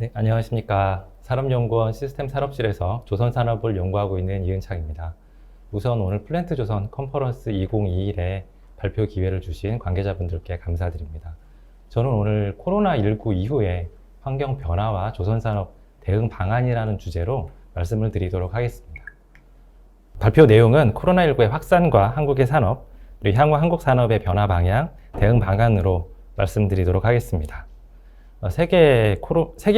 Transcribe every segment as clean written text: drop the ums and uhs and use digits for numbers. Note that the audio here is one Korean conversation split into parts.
네, 안녕하십니까. 산업연구원 시스템 산업실에서 조선산업을 연구하고 있는 이은창입니다. 우선 오늘 플랜트조선 컨퍼런스 2021에 발표 기회를 주신 관계자분들께 감사드립니다. 저는 오늘 코로나19 이후에 환경 변화와 조선산업 대응 방안이라는 주제로 말씀을 드리도록 하겠습니다. 발표 내용은 코로나19의 확산과 한국의 산업, 그리고 향후 한국 산업의 변화 방향, 대응 방안으로 말씀드리도록 하겠습니다. 세계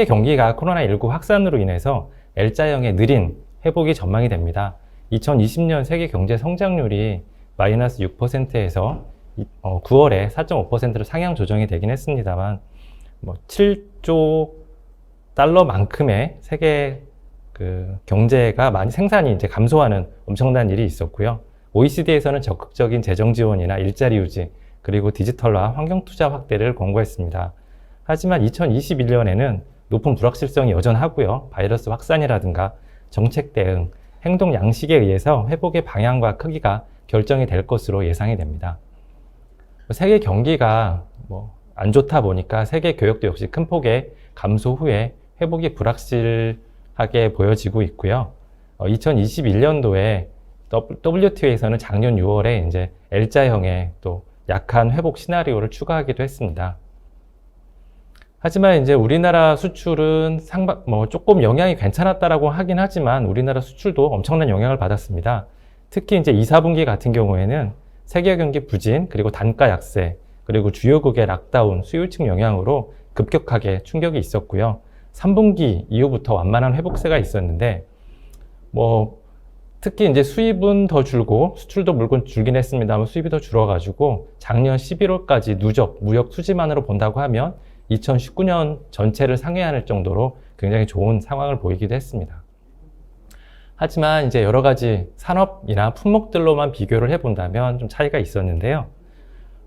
경기가 코로나19 확산으로 인해서 L자형의 느린 회복이 전망이 됩니다. 2020년 세계 경제 성장률이 마이너스 6%에서 9월에 4.5%로 상향 조정이 되긴 했습니다만 7조 달러만큼의 세계 경제가 많이 생산이 이제 감소하는 엄청난 일이 있었고요. OECD에서는 적극적인 재정 지원이나 일자리 유지, 그리고 디지털화, 환경 투자 확대를 권고했습니다. 하지만 2021년에는 높은 불확실성이 여전하고요. 바이러스 확산이라든가 정책 대응, 행동 양식에 의해서 회복의 방향과 크기가 결정이 될 것으로 예상이 됩니다. 세계 경기가 안 좋다 보니까 세계 교역도 역시 큰 폭의 감소 후에 회복이 불확실하게 보여지고 있고요. 2021년도에 WTO에서는 작년 6월에 이제 L자형의 또 약한 회복 시나리오를 추가하기도 했습니다. 하지만 이제 우리나라 수출은 조금 영향이 괜찮았다라고 하긴 하지만 우리나라 수출도 엄청난 영향을 받았습니다. 특히 이제 2, 4분기 같은 경우에는 세계 경기 부진, 그리고 단가 약세, 그리고 주요국의 락다운, 수요층 영향으로 급격하게 충격이 있었고요. 3분기 이후부터 완만한 회복세가 있었는데, 특히 이제 수입은 더 줄고 수출도 물론 줄긴 했습니다만 수입이 더 줄어가지고 작년 11월까지 누적 무역 수지만으로 본다고 하면 2019년 전체를 상회할 정도로 굉장히 좋은 상황을 보이기도 했습니다. 하지만 이제 여러 가지 산업이나 품목들로만 비교를 해본다면 좀 차이가 있었는데요.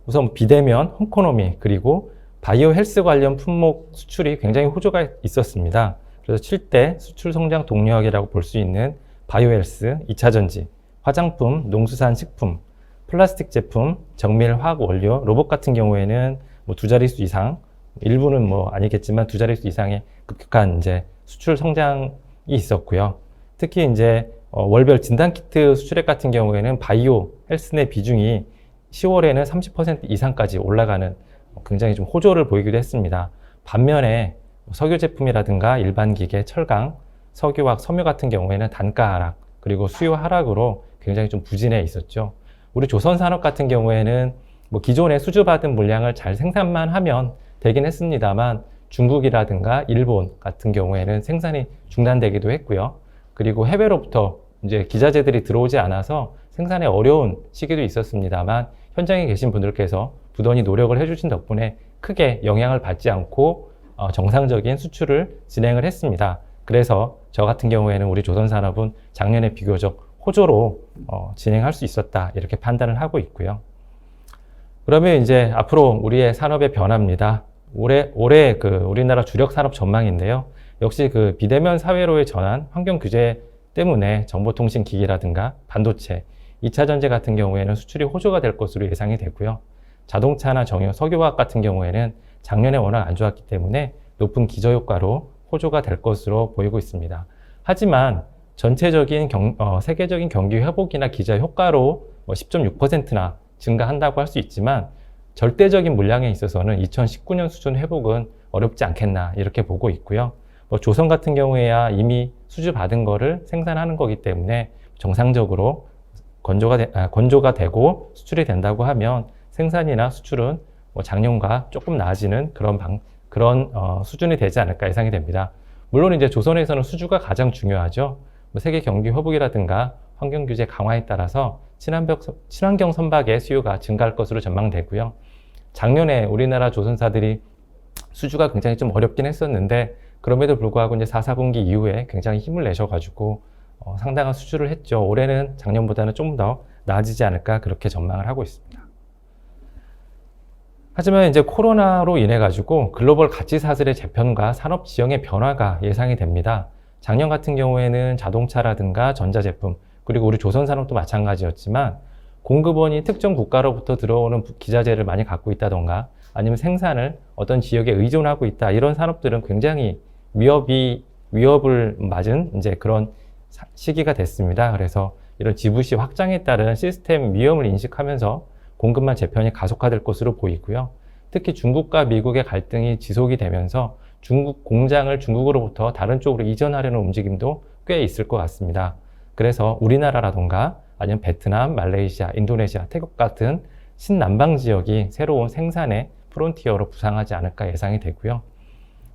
우선 비대면, 홈코노미, 그리고 바이오 헬스 관련 품목 수출이 굉장히 호조가 있었습니다. 그래서 7대 수출 성장 동력이라고 볼 수 있는 바이오 헬스, 2차전지, 화장품, 농수산식품, 플라스틱 제품, 정밀 화학 원료, 로봇 같은 경우에는 두 자릿수 이상, 일부는 아니겠지만 두 자릿수 이상의 급격한 이제 수출 성장이 있었고요. 특히 이제 월별 진단키트 수출액 같은 경우에는 바이오 헬스의 비중이 10월에는 30% 이상까지 올라가는 굉장히 좀 호조를 보이기도 했습니다. 반면에 석유 제품이라든가 일반 기계, 철강, 석유화학, 섬유 같은 경우에는 단가 하락, 그리고 수요 하락으로 굉장히 좀 부진해 있었죠. 우리 조선산업 같은 경우에는 기존에 수주받은 물량을 잘 생산만 하면 되긴 했습니다만 중국이라든가 일본 같은 경우에는 생산이 중단되기도 했고요. 그리고 해외로부터 이제 기자재들이 들어오지 않아서 생산에 어려운 시기도 있었습니다만 현장에 계신 분들께서 부단히 노력을 해주신 덕분에 크게 영향을 받지 않고 정상적인 수출을 진행을 했습니다. 그래서 저 같은 경우에는 우리 조선산업은 작년에 비교적 호조로 진행할 수 있었다, 이렇게 판단을 하고 있고요. 그러면 이제 앞으로 우리의 산업의 변화입니다. 올해 우리나라 주력 산업 전망인데요. 역시 비대면 사회로의 전환, 환경 규제 때문에 정보통신기기라든가 반도체, 2차 전지 같은 경우에는 수출이 호조가 될 것으로 예상이 되고요. 자동차나 정유, 석유화학 같은 경우에는 작년에 워낙 안 좋았기 때문에 높은 기저효과로 호조가 될 것으로 보이고 있습니다. 하지만 전체적인 세계적인 경기 회복이나 기저효과로 10.6%나 증가한다고 할 수 있지만 절대적인 물량에 있어서는 2019년 수준 회복은 어렵지 않겠나, 이렇게 보고 있고요. 조선 같은 경우에야 이미 수주받은 거를 생산하는 거기 때문에 정상적으로 건조가 되고 수출이 된다고 하면 생산이나 수출은 작년과 조금 나아지는 그런 수준이 되지 않을까 예상이 됩니다. 물론 이제 조선에서는 수주가 가장 중요하죠. 세계 경기 회복이라든가 환경 규제 강화에 따라서 친환경 선박의 수요가 증가할 것으로 전망되고요. 작년에 우리나라 조선사들이 수주가 굉장히 좀 어렵긴 했었는데 그럼에도 불구하고 이제 4, 4분기 이후에 굉장히 힘을 내셔가지고 상당한 수주를 했죠. 올해는 작년보다는 좀 더 나아지지 않을까, 그렇게 전망을 하고 있습니다. 하지만 이제 코로나로 인해 가지고 글로벌 가치 사슬의 재편과 산업 지형의 변화가 예상이 됩니다. 작년 같은 경우에는 자동차라든가 전자제품, 그리고 우리 조선산업도 마찬가지였지만 공급원이 특정 국가로부터 들어오는 기자재를 많이 갖고 있다던가 아니면 생산을 어떤 지역에 의존하고 있다, 이런 산업들은 굉장히 위협을 맞은 이제 그런 시기가 됐습니다. 그래서 이런 지부시 확장에 따른 시스템 위험을 인식하면서 공급망 재편이 가속화될 것으로 보이고요. 특히 중국과 미국의 갈등이 지속이 되면서 중국 공장을 중국으로부터 다른 쪽으로 이전하려는 움직임도 꽤 있을 것 같습니다. 그래서 우리나라라던가 아니면 베트남, 말레이시아, 인도네시아, 태국 같은 신남방 지역이 새로운 생산의 프론티어로 부상하지 않을까 예상이 되고요.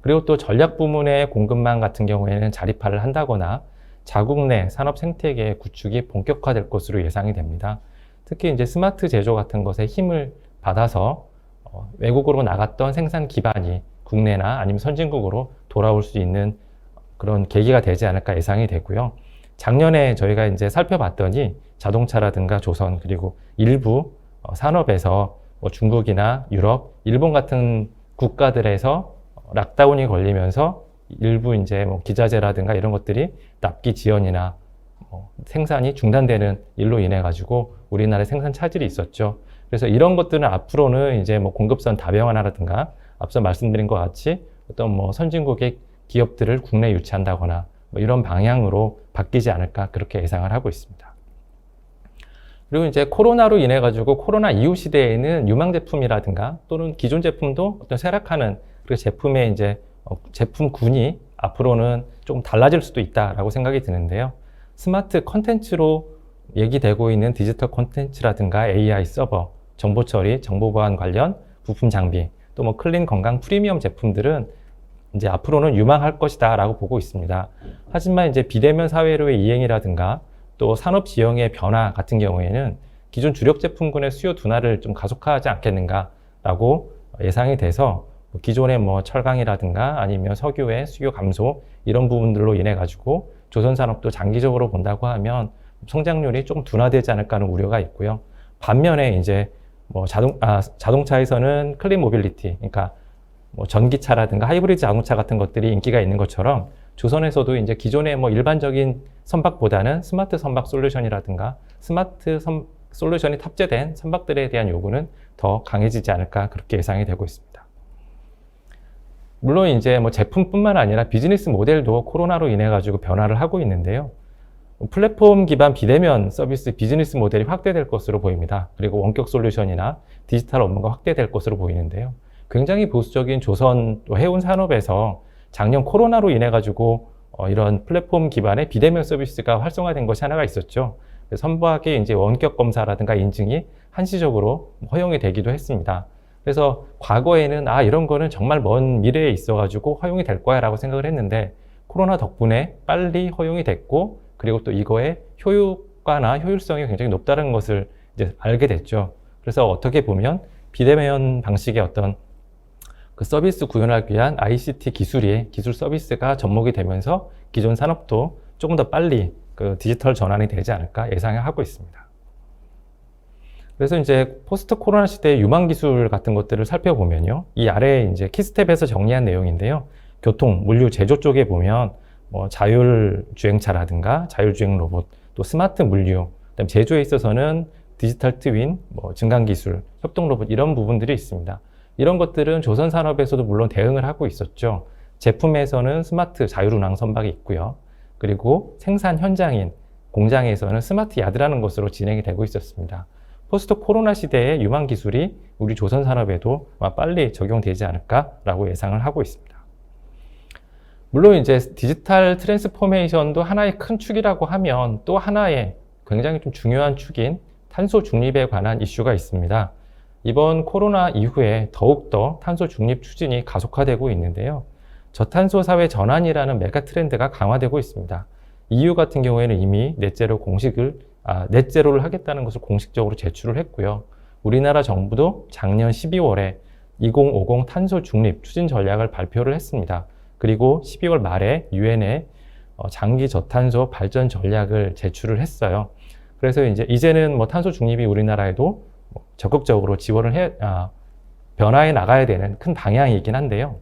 그리고 또 전략 부문의 공급망 같은 경우에는 자립화를 한다거나 자국 내 산업 생태계의 구축이 본격화될 것으로 예상이 됩니다. 특히 이제 스마트 제조 같은 것에 힘을 받아서 외국으로 나갔던 생산 기반이 국내나 아니면 선진국으로 돌아올 수 있는 그런 계기가 되지 않을까 예상이 되고요. 작년에 저희가 이제 살펴봤더니 자동차라든가 조선 그리고 일부 산업에서 중국이나 유럽, 일본 같은 국가들에서 락다운이 걸리면서 일부 이제 기자재라든가 이런 것들이 납기 지연이나 생산이 중단되는 일로 인해 가지고 우리나라의 생산 차질이 있었죠. 그래서 이런 것들은 앞으로는 이제 공급선 다변화라든가 앞서 말씀드린 것 같이 어떤 선진국의 기업들을 국내에 유치한다거나 이런 방향으로 바뀌지 않을까 그렇게 예상을 하고 있습니다. 그리고 이제 코로나로 인해 가지고 코로나 이후 시대에는 유망 제품이라든가 또는 기존 제품도 어떤 쇠락하는 그 제품의 이제 제품군이 앞으로는 좀 달라질 수도 있다라고 생각이 드는데요. 스마트 컨텐츠로 얘기되고 있는 디지털 컨텐츠라든가 AI 서버, 정보 처리, 정보 보안 관련 부품 장비, 또 클린 건강 프리미엄 제품들은 이제 앞으로는 유망할 것이다 라고 보고 있습니다. 하지만 이제 비대면 사회로의 이행이라든가 또 산업 지형의 변화 같은 경우에는 기존 주력 제품군의 수요 둔화를 좀 가속화하지 않겠는가 라고 예상이 돼서 기존의 철강이라든가 아니면 석유의 수요 감소 이런 부분들로 인해 가지고 조선 산업도 장기적으로 본다고 하면 성장률이 조금 둔화되지 않을까 하는 우려가 있고요. 반면에 이제 자동차에서는 클린 모빌리티, 그러니까 전기차라든가 하이브리드 자동차 같은 것들이 인기가 있는 것처럼 조선에서도 이제 기존의 일반적인 선박보다는 스마트 선박 솔루션이라든가 스마트 솔루션이 탑재된 선박들에 대한 요구는 더 강해지지 않을까 그렇게 예상이 되고 있습니다. 물론 이제 제품뿐만 아니라 비즈니스 모델도 코로나로 인해 가지고 변화를 하고 있는데요. 플랫폼 기반 비대면 서비스 비즈니스 모델이 확대될 것으로 보입니다. 그리고 원격 솔루션이나 디지털 업무가 확대될 것으로 보이는데요. 굉장히 보수적인 조선 해운 산업에서 작년 코로나로 인해 가지고 이런 플랫폼 기반의 비대면 서비스가 활성화된 것이 하나가 있었죠. 선박의 이제 원격 검사라든가 인증이 한시적으로 허용이 되기도 했습니다. 그래서 과거에는 이런 거는 정말 먼 미래에 있어 가지고 허용이 될 거야 라고 생각을 했는데 코로나 덕분에 빨리 허용이 됐고 그리고 또 이거의 효과나 효율성이 굉장히 높다는 것을 이제 알게 됐죠. 그래서 어떻게 보면 비대면 방식의 어떤 그 서비스 구현하기 위한 ICT 기술 서비스가 접목이 되면서 기존 산업도 조금 더 빨리 그 디지털 전환이 되지 않을까 예상을 하고 있습니다. 그래서 이제 포스트 코로나 시대의 유망 기술 같은 것들을 살펴보면요. 이 아래에 이제 키스텝에서 정리한 내용인데요. 교통, 물류, 제조 쪽에 보면 자율주행차라든가 자율주행 로봇, 또 스마트 물류, 그다음 제조에 있어서는 디지털 트윈, 증강 기술, 협동 로봇 이런 부분들이 있습니다. 이런 것들은 조선 산업에서도 물론 대응을 하고 있었죠. 제품에서는 스마트 자율운항 선박이 있고요. 그리고 생산 현장인 공장에서는 스마트 야드라는 것으로 진행이 되고 있었습니다. 포스트 코로나 시대의 유망 기술이 우리 조선 산업에도 빨리 적용되지 않을까라고 예상을 하고 있습니다. 물론 이제 디지털 트랜스포메이션도 하나의 큰 축이라고 하면 또 하나의 굉장히 좀 중요한 축인 탄소 중립에 관한 이슈가 있습니다. 이번 코로나 이후에 더욱더 탄소 중립 추진이 가속화되고 있는데요. 저탄소 사회 전환이라는 메가 트렌드가 강화되고 있습니다. EU 같은 경우에는 이미 넷제로를 하겠다는 것을 공식적으로 제출을 했고요. 우리나라 정부도 작년 12월에 2050 탄소 중립 추진 전략을 발표를 했습니다. 그리고 12월 말에 유엔에 장기 저탄소 발전 전략을 제출을 했어요. 그래서 이제는 탄소 중립이 우리나라에도 적극적으로 지원을 변화해 나가야 되는 큰 방향이긴 한데요.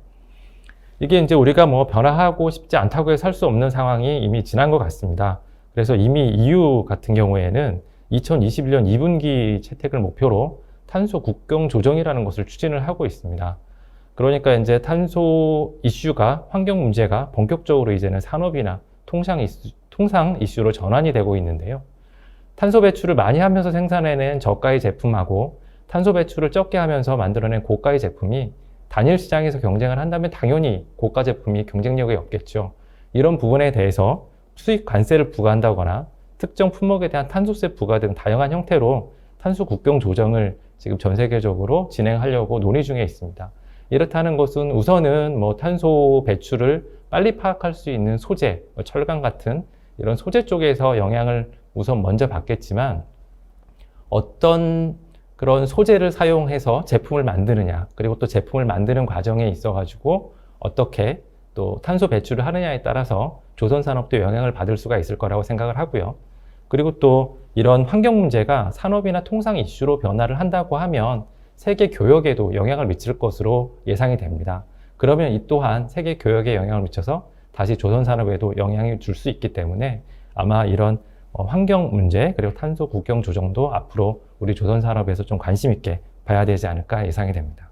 이게 이제 우리가 변화하고 싶지 않다고 해서 살 수 없는 상황이 이미 지난 것 같습니다. 그래서 이미 EU 같은 경우에는 2021년 2분기 채택을 목표로 탄소 국경 조정이라는 것을 추진을 하고 있습니다. 그러니까 이제 탄소 이슈가, 환경 문제가 본격적으로 이제는 산업이나 통상 이슈로 전환이 되고 있는데요. 탄소 배출을 많이 하면서 생산해낸 저가의 제품하고 탄소 배출을 적게 하면서 만들어낸 고가의 제품이 단일 시장에서 경쟁을 한다면 당연히 고가 제품이 경쟁력이 없겠죠. 이런 부분에 대해서 수입 관세를 부과한다거나 특정 품목에 대한 탄소세 부과 등 다양한 형태로 탄소 국경 조정을 지금 전 세계적으로 진행하려고 논의 중에 있습니다. 이렇다는 것은 우선은 탄소 배출을 빨리 파악할 수 있는 소재, 철강 같은 이런 소재 쪽에서 영향을 우선 먼저 받겠지만 어떤 그런 소재를 사용해서 제품을 만드느냐, 그리고 또 제품을 만드는 과정에 있어 가지고 어떻게 또 탄소 배출을 하느냐에 따라서 조선 산업도 영향을 받을 수가 있을 거라고 생각을 하고요. 그리고 또 이런 환경 문제가 산업이나 통상 이슈로 변화를 한다고 하면 세계 교역에도 영향을 미칠 것으로 예상이 됩니다. 그러면 이 또한 세계 교역에 영향을 미쳐서 다시 조선 산업에도 영향을 줄 수 있기 때문에 아마 이런 환경 문제 그리고 탄소 국경 조정도 앞으로 우리 조선 산업에서 좀 관심 있게 봐야 되지 않을까 예상이 됩니다.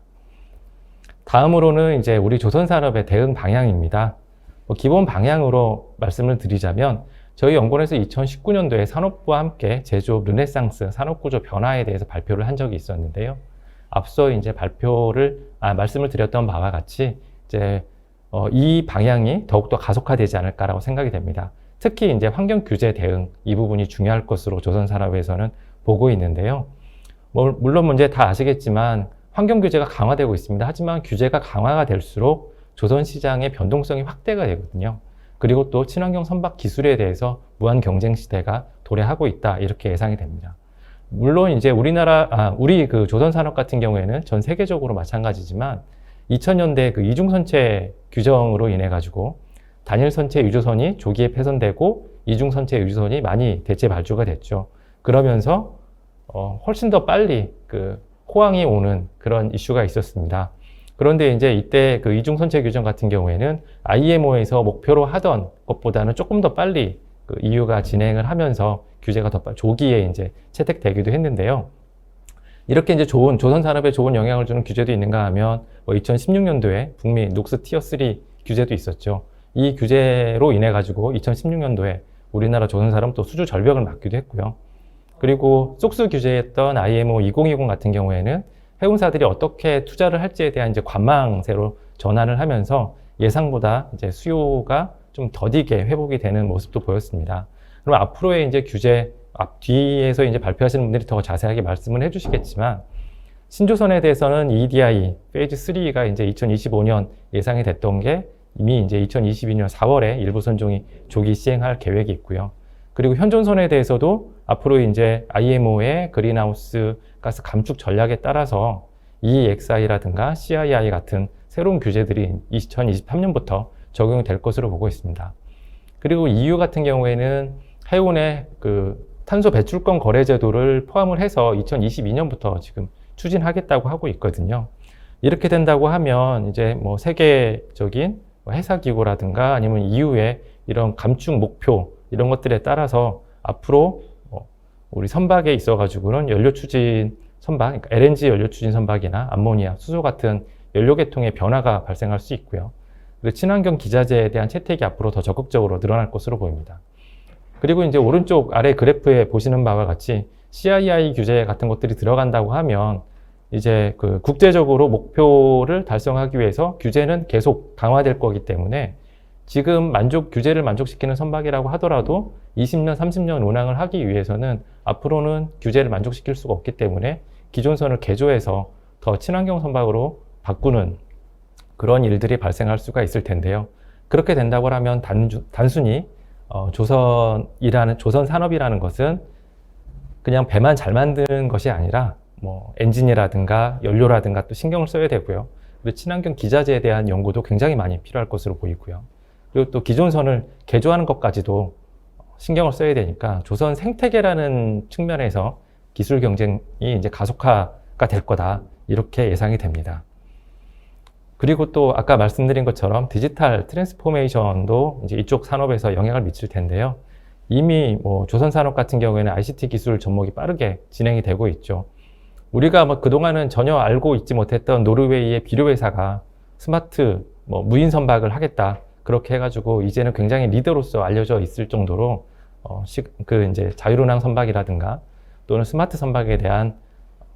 다음으로는 이제 우리 조선 산업의 대응 방향입니다. 기본 방향으로 말씀을 드리자면 저희 연구원에서 2019년도에 산업부와 함께 제조업 르네상스 산업구조 변화에 대해서 발표를 한 적이 있었는데요. 앞서 이제 말씀을 드렸던 바와 같이 이제 이 방향이 더욱더 가속화되지 않을까라고 생각이 됩니다. 특히 이제 환경 규제 대응 이 부분이 중요할 것으로 조선 산업에서는 보고 있는데요. 물론 이제 다 아시겠지만 환경 규제가 강화되고 있습니다. 하지만 규제가 강화가 될수록 조선 시장의 변동성이 확대가 되거든요. 그리고 또 친환경 선박 기술에 대해서 무한 경쟁 시대가 도래하고 있다 이렇게 예상이 됩니다. 물론 이제 우리 그 조선 산업 같은 경우에는 전 세계적으로 마찬가지지만 2000년대 그 이중선체 규정으로 인해 가지고 단일 선체 유조선이 조기에 폐선되고 이중 선체 유조선이 많이 대체 발주가 됐죠. 그러면서 훨씬 더 빨리 그 호황이 오는 그런 이슈가 있었습니다. 그런데 이제 이때 그 이중 선체 규정 같은 경우에는 IMO에서 목표로 하던 것보다는 조금 더 빨리 그 EU가 진행을 하면서 규제가 더 조기에 이제 채택되기도 했는데요. 이렇게 이제 조선 산업에 좋은 영향을 주는 규제도 있는가 하면 2016년도에 북미 녹스 티어 3 규제도 있었죠. 이 규제로 인해 가지고 2016년도에 우리나라 조선 산업 또 수주 절벽을 맞기도 했고요. 그리고 속수 규제했던 IMO 2020 같은 경우에는 해운사들이 어떻게 투자를 할지에 대한 이제 관망세로 전환을 하면서 예상보다 이제 수요가 좀 더디게 회복이 되는 모습도 보였습니다. 그럼 앞으로의 이제 규제 뒤에서 이제 발표하시는 분들이 더 자세하게 말씀을 해주시겠지만 신조선에 대해서는 EEDI 페이즈 3가 이제 2025년 예상이 됐던 게 이미 이제 2022년 4월에 일부 선종이 조기 시행할 계획이 있고요. 그리고 현존선에 대해서도 앞으로 이제 IMO의 그린하우스 가스 감축 전략에 따라서 EEXI라든가 CII 같은 새로운 규제들이 2023년부터 적용될 것으로 보고 있습니다. 그리고 EU 같은 경우에는 해운의 그 탄소 배출권 거래 제도를 포함을 해서 2022년부터 지금 추진하겠다고 하고 있거든요. 이렇게 된다고 하면 이제 세계적인 회사기구라든가 아니면 EU의 이런 감축 목표 이런 것들에 따라서 앞으로 우리 선박에 있어 가지고는 연료 추진 선박, 그러니까 LNG 연료 추진 선박이나 암모니아, 수소 같은 연료 계통의 변화가 발생할 수 있고요. 그리고 친환경 기자재에 대한 채택이 앞으로 더 적극적으로 늘어날 것으로 보입니다. 그리고 이제 오른쪽 아래 그래프에 보시는 바와 같이 CII 규제 같은 것들이 들어간다고 하면 이제 그 국제적으로 목표를 달성하기 위해서 규제는 계속 강화될 거기 때문에 지금 규제를 만족시키는 선박이라고 하더라도 20년, 30년 운항을 하기 위해서는 앞으로는 규제를 만족시킬 수가 없기 때문에 기존 선을 개조해서 더 친환경 선박으로 바꾸는 그런 일들이 발생할 수가 있을 텐데요. 그렇게 된다고 하면 단순히 조선 산업이라는 것은 그냥 배만 잘 만드는 것이 아니라 엔진이라든가 연료라든가 또 신경을 써야 되고요. 그리고 친환경 기자재에 대한 연구도 굉장히 많이 필요할 것으로 보이고요. 그리고 또 기존 선을 개조하는 것까지도 신경을 써야 되니까 조선 생태계라는 측면에서 기술 경쟁이 이제 가속화가 될 거다 이렇게 예상이 됩니다. 그리고 또 아까 말씀드린 것처럼 디지털 트랜스포메이션도 이제 이쪽 산업에서 영향을 미칠 텐데요. 이미 조선 산업 같은 경우에는 ICT 기술 접목이 빠르게 진행이 되고 있죠. 우리가 그동안은 전혀 알고 있지 못했던 노르웨이의 비료 회사가 스마트 무인 선박을 하겠다. 그렇게 해가지고 이제는 굉장히 리더로서 알려져 있을 정도로 이제 자율운항 선박이라든가 또는 스마트 선박에 대한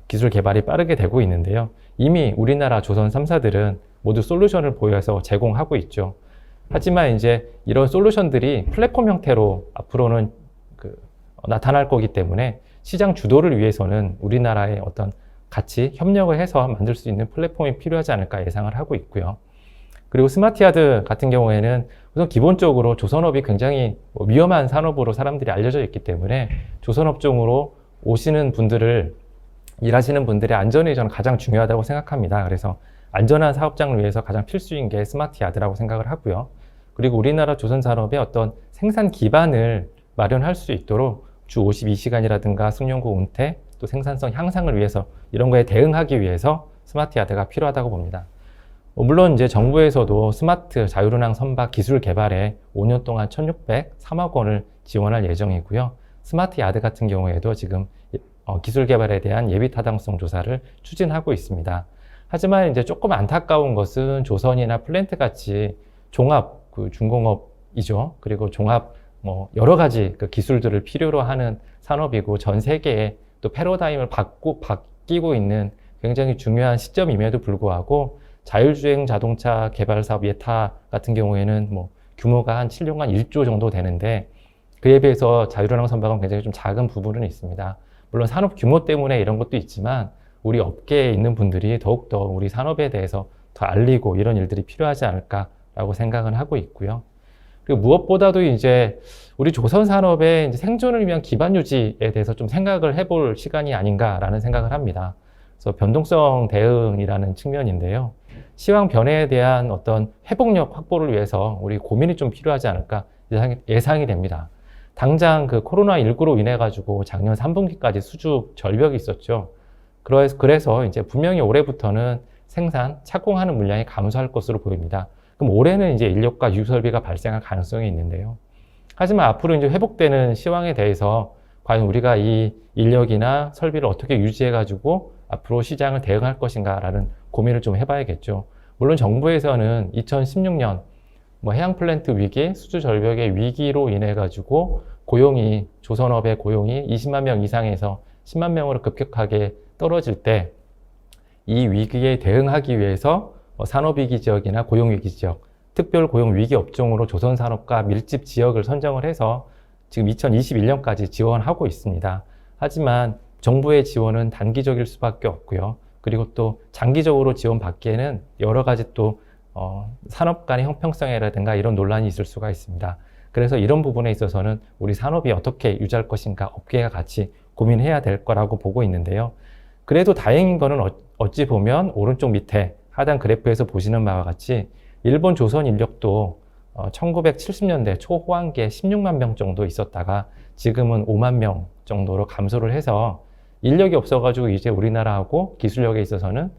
기술 개발이 빠르게 되고 있는데요. 이미 우리나라 조선 3사들은 모두 솔루션을 보여서 제공하고 있죠. 하지만 이제 이런 솔루션들이 플랫폼 형태로 앞으로는 나타날 거기 때문에 시장 주도를 위해서는 우리나라의 어떤 같이 협력을 해서 만들 수 있는 플랫폼이 필요하지 않을까 예상을 하고 있고요. 그리고 스마트야드 같은 경우에는 우선 기본적으로 조선업이 굉장히 위험한 산업으로 사람들이 알려져 있기 때문에 조선업종으로 오시는 분들을 일하시는 분들의 안전이 저는 가장 중요하다고 생각합니다. 그래서 안전한 사업장을 위해서 가장 필수인 게 스마트야드라고 생각을 하고요. 그리고 우리나라 조선산업의 어떤 생산 기반을 마련할 수 있도록 주 52시간이라든가 승용고 운태, 또 생산성 향상을 위해서 이런 거에 대응하기 위해서 스마트야드가 필요하다고 봅니다. 물론 이제 정부에서도 스마트 자율운항 선박 기술 개발에 5년 동안 1,603억 원을 지원할 예정이고요. 스마트야드 같은 경우에도 지금 기술 개발에 대한 예비 타당성 조사를 추진하고 있습니다. 하지만 이제 조금 안타까운 것은 조선이나 플랜트 같이 종합 중공업이죠. 그리고 종합 여러 가지 기술들을 필요로 하는 산업이고 전 세계에 또 패러다임을 바뀌고 있는 굉장히 중요한 시점임에도 불구하고 자율주행 자동차 개발 사업 예타 같은 경우에는 규모가 한 7년간 1조 정도 되는데 그에 비해서 자율운항 선박은 굉장히 좀 작은 부분은 있습니다. 물론 산업 규모 때문에 이런 것도 있지만 우리 업계에 있는 분들이 더욱더 우리 산업에 대해서 더 알리고 이런 일들이 필요하지 않을까라고 생각은 하고 있고요. 그리고 무엇보다도 이제 우리 조선 산업의 이제 생존을 위한 기반 유지에 대해서 좀 생각을 해볼 시간이 아닌가라는 생각을 합니다. 그래서 변동성 대응이라는 측면인데요. 시황 변화에 대한 어떤 회복력 확보를 위해서 우리 고민이 좀 필요하지 않을까 예상이 됩니다. 당장 코로나19로 인해 가지고 작년 3분기까지 수주 절벽이 있었죠. 그래서 이제 분명히 올해부터는 생산, 착공하는 물량이 감소할 것으로 보입니다. 그럼 올해는 이제 인력과 유설비가 발생할 가능성이 있는데요. 하지만 앞으로 이제 회복되는 시황에 대해서 과연 우리가 이 인력이나 설비를 어떻게 유지해 가지고 앞으로 시장을 대응할 것인가라는 고민을 좀 해봐야겠죠. 물론 정부에서는 2016년 해양 플랜트 위기, 수주 절벽의 위기로 인해 가지고 조선업의 고용이 20만 명 이상에서 10만 명으로 급격하게 떨어질 때 이 위기에 대응하기 위해서 산업위기 지역이나 고용위기 지역, 특별 고용위기 업종으로 조선산업과 밀집 지역을 선정을 해서 지금 2021년까지 지원하고 있습니다. 하지만 정부의 지원은 단기적일 수밖에 없고요. 그리고 또 장기적으로 지원받기에는 여러 가지 또 산업 간의 형평성이라든가 이런 논란이 있을 수가 있습니다. 그래서 이런 부분에 있어서는 우리 산업이 어떻게 유지할 것인가 업계가 같이 고민해야 될 거라고 보고 있는데요. 그래도 다행인 거는 어찌 보면 오른쪽 밑에 하단 그래프에서 보시는 바와 같이 일본 조선 인력도 1970년대 초호황기에 16만 명 정도 있었다가 지금은 5만 명 정도로 감소를 해서 인력이 없어가지고 이제 우리나라하고 기술력에 있어서는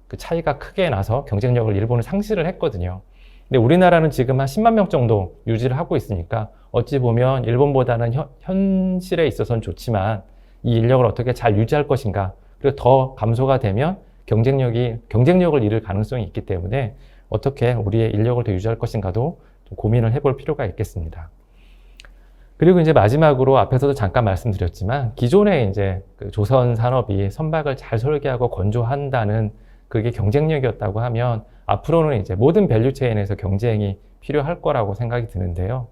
그 차이가 크게 나서 경쟁력을 일본은 상실을 했거든요. 근데 우리나라는 지금 한 10만 명 정도 유지를 하고 있으니까 어찌 보면 일본보다는 현실에 있어서는 좋지만 이 인력을 어떻게 잘 유지할 것인가, 그리고 더 감소가 되면 경쟁력을 잃을 가능성이 있기 때문에 어떻게 우리의 인력을 더 유지할 것인가도 좀 고민을 해볼 필요가 있겠습니다. 그리고 이제 마지막으로 앞에서도 잠깐 말씀드렸지만 기존에 이제 조선 산업이 선박을 잘 설계하고 건조한다는 그게 경쟁력이었다고 하면 앞으로는 이제 모든 밸류 체인에서 경쟁이 필요할 거라고 생각이 드는데요.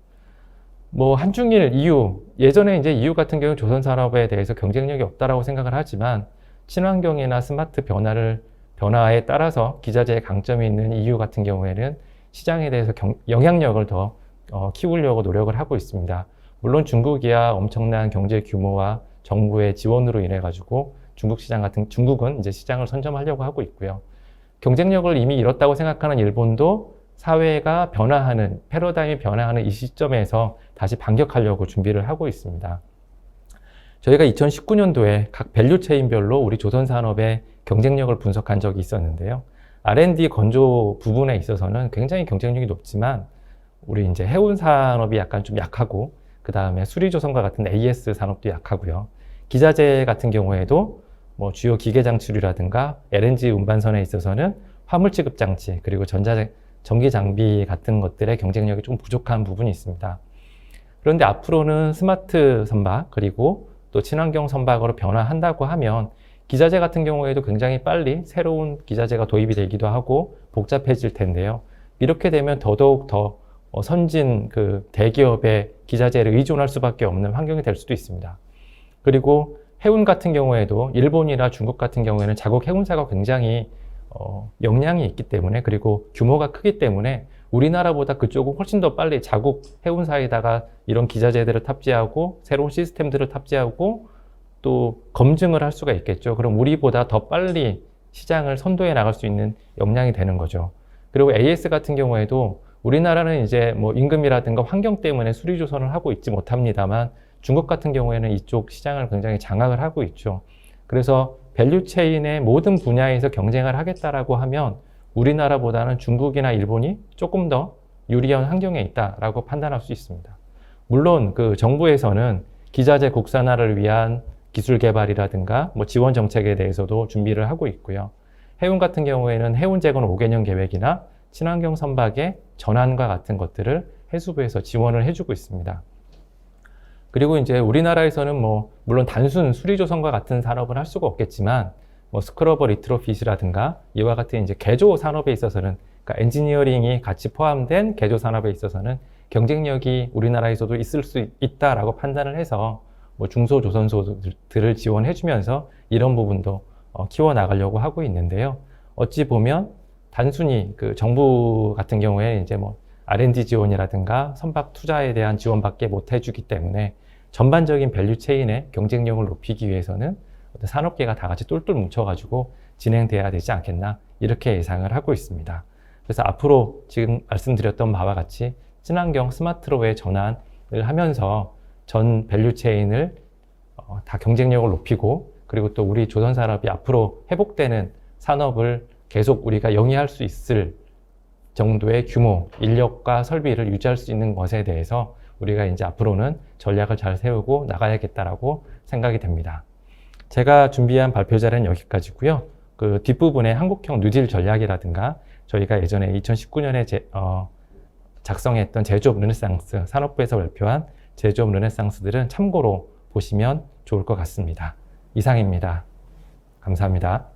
한중일 EU, 예전에 이제 EU 같은 경우는 조선 산업에 대해서 경쟁력이 없다라고 생각을 하지만 친환경이나 스마트 변화에 따라서 기자재의 강점이 있는 EU 같은 경우에는 시장에 대해서 영향력을 더 키우려고 노력을 하고 있습니다. 물론 중국이야 엄청난 경제 규모와 정부의 지원으로 인해 가지고 중국은 이제 시장을 선점하려고 하고 있고요. 경쟁력을 이미 잃었다고 생각하는 일본도 사회가 패러다임이 변화하는 이 시점에서 다시 반격하려고 준비를 하고 있습니다. 저희가 2019년도에 각 밸류 체인별로 우리 조선 산업의 경쟁력을 분석한 적이 있었는데요. R&D 건조 부분에 있어서는 굉장히 경쟁력이 높지만 우리 이제 해운 산업이 약간 좀 약하고 그 다음에 수리조선과 같은 AS 산업도 약하고요. 기자재 같은 경우에도 주요 기계 장치류라든가 LNG 운반선에 있어서는 화물 지급 장치, 그리고 전기 장비 같은 것들의 경쟁력이 좀 부족한 부분이 있습니다. 그런데 앞으로는 스마트 선박, 그리고 또 친환경 선박으로 변화한다고 하면 기자재 같은 경우에도 굉장히 빨리 새로운 기자재가 도입이 되기도 하고 복잡해질 텐데요. 이렇게 되면 더더욱 더 선진 대기업의 기자재를 의존할 수밖에 없는 환경이 될 수도 있습니다. 그리고 해운 같은 경우에도 일본이나 중국 같은 경우에는 자국 해운사가 굉장히 역량이 있기 때문에, 그리고 규모가 크기 때문에 우리나라보다 그쪽은 훨씬 더 빨리 자국 해운사에다가 이런 기자재들을 탑재하고 새로운 시스템들을 탑재하고 또 검증을 할 수가 있겠죠. 그럼 우리보다 더 빨리 시장을 선도해 나갈 수 있는 역량이 되는 거죠. 그리고 AS 같은 경우에도 우리나라는 이제 뭐 임금이라든가 환경 때문에 수리 조선을 하고 있지 못합니다만 중국 같은 경우에는 이쪽 시장을 굉장히 장악을 하고 있죠. 그래서 밸류체인의 모든 분야에서 경쟁을 하겠다라고 하면 우리나라보다는 중국이나 일본이 조금 더 유리한 환경에 있다라고 판단할 수 있습니다. 물론 정부에서는 기자재 국산화를 위한 기술 개발이라든가 뭐 지원 정책에 대해서도 준비를 하고 있고요. 해운 같은 경우에는 해운 재건 5개년 계획이나 친환경 선박의 전환과 같은 것들을 해수부에서 지원을 해주고 있습니다. 그리고 이제 우리나라에서는 물론 단순 수리조선과 같은 산업을 할 수가 없겠지만 스크러버 리트로핏이라든가 이와 같은 이제 개조 산업에 있어서는, 그러니까 엔지니어링이 같이 포함된 개조 산업에 있어서는 경쟁력이 우리나라에서도 있을 수 있다라고 판단을 해서 중소조선소들을 지원해주면서 이런 부분도 키워나가려고 하고 있는데요. 어찌 보면 단순히 정부 같은 경우에 이제 R&D 지원이라든가 선박 투자에 대한 지원밖에 못 해주기 때문에 전반적인 밸류 체인의 경쟁력을 높이기 위해서는 산업계가 다 같이 똘똘 뭉쳐가지고 진행돼야 되지 않겠나, 이렇게 예상을 하고 있습니다. 그래서 앞으로 지금 말씀드렸던 바와 같이 친환경 스마트로의 전환을 하면서 전 밸류 체인을 다 경쟁력을 높이고, 그리고 또 우리 조선산업이 앞으로 회복되는 산업을 계속 우리가 영위할 수 있을 정도의 규모, 인력과 설비를 유지할 수 있는 것에 대해서 우리가 이제 앞으로는 전략을 잘 세우고 나가야겠다라고 생각이 됩니다. 제가 준비한 발표 자료는 여기까지고요. 뒷부분에 한국형 뉴딜 전략이라든가 저희가 예전에 2019년에 작성했던 제조업 르네상스, 산업부에서 발표한 제조업 르네상스들은 참고로 보시면 좋을 것 같습니다. 이상입니다. 감사합니다.